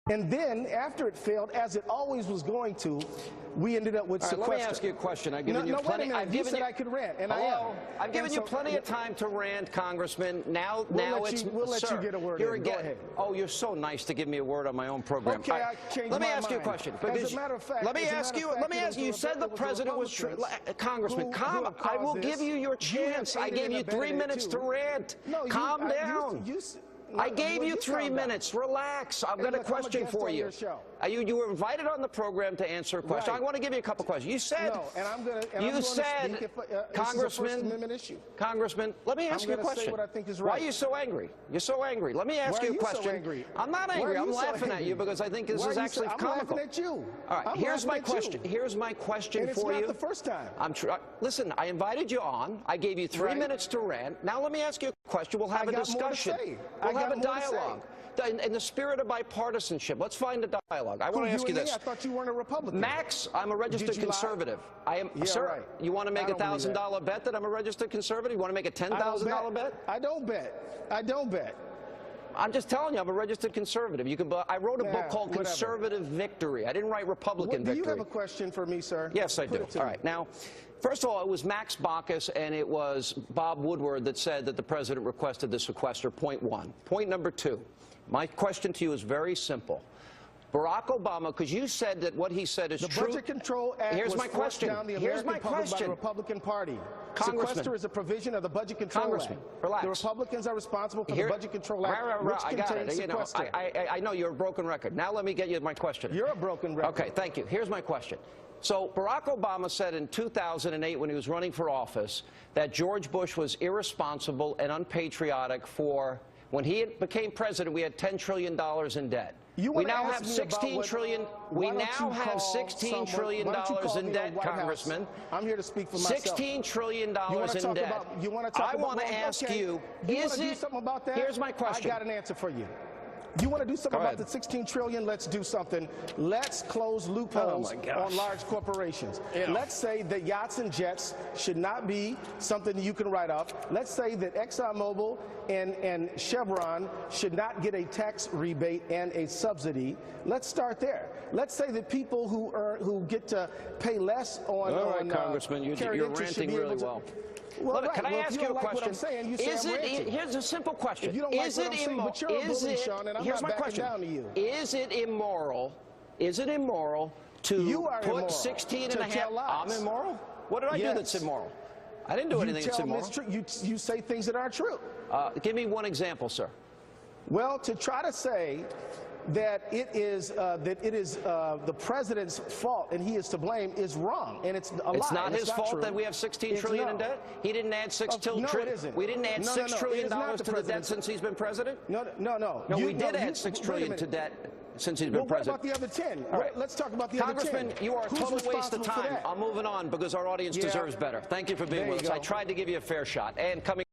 And then, after it failed, as it always was going to, we ended up with sequester. Let me ask you a question. I've given you plenty. I've given you. I could rant, and I am. I've given you plenty of time to rant, Congressman. Now we'll let you get a word in. Go ahead. Oh, you're so nice to give me a word on my own program. Okay, I changed my mind. Let me ask you a question. As a matter of fact, let me ask you. You said the president was Congressman. Calm. I will give you your chance. I gave you 3 minutes to rant. Calm down. I gave you 3 minutes. Relax. I've got a question for you. You were invited on the program to answer a question. I want to give you a couple questions. You said, Congressman, let me ask you a question. Why are you so angry? You're so angry. Let me ask you a question. I'm not angry. I'm laughing at you because I think this is actually comical. I'm laughing at you. All right. Here's my question. Here's my question for you. It's not the first time. Listen, I invited you on. I gave you 3 minutes to rant. Now let me ask you a question. We'll have a discussion. We'll have a dialogue. In the spirit of bipartisanship, let's find a dialogue. I want to ask you this. I thought you weren't a Republican. Max, I'm a registered conservative. I am, sir. Right. You want to make a $1,000 bet that I'm a registered conservative? You want to make a $10,000 bet? I don't bet. I don't bet. I'm just telling you, I'm a registered conservative. You can. I wrote a book called Conservative Victory. I didn't write Republican Victory. Do you have a question for me, sir? Yes, I do. All right. Now, first of all, it was Max Baucus and it was Bob Woodward that said that the president requested the sequester, point one. Point number two, my question to you is very simple. Barack Obama, because you said that what he said is true. The Budget Control Act was forced down the American public by the Republican Party. Sequester is a provision of the Budget Control Act. Relax. The Republicans are responsible for the Budget Control Act, which contains sequester. I know you're a broken record. Now let me get you my question. You're a broken record. Okay, thank you. Here's my question. So Barack Obama said in 2008 when he was running for office that George Bush was irresponsible and unpatriotic for, when he became president, we had $10 trillion in debt. We now have $16 trillion. We now have $16 trillion in debt, Congressman. I'm here to speak for myself. $16 trillion in debt. I want to ask you, is it? Here's my question. I got an answer for you. You want to do something about the $16 trillion? Let's do something. Let's close loopholes on large corporations. Let's say that yachts and jets should not be something you can write off. Let's say that ExxonMobil and Chevron should not get a tax rebate and a subsidy. Let's start there. Let's say that people who get to pay less on all right, Congressman, you're ranting really well. Well, can I ask you a question? Here's a simple question. If you don't like what I'm saying, but you're a bully, Sean, and I'm not backing down to you. Is it immoral? Is it immoral to put 16 and a half? I'm immoral? What did I do that's immoral? I didn't do anything that's immoral. You say things that aren't true. Give me one example, sir. Well, to try to say that it is the president's fault and he is to blame is wrong, and it's a lie. It's not his fault that we have $16 trillion in debt. He didn't add $6 trillion. We didn't add $6 trillion to the debt since he's been president. No. We did add $6 trillion to debt since he's been president. What about the other 10? All right. Let's talk about the other 10. Congressman, you are a total waste of time. I'm moving on because our audience deserves better. Thank you for being with us. I tried to give you a fair shot. And coming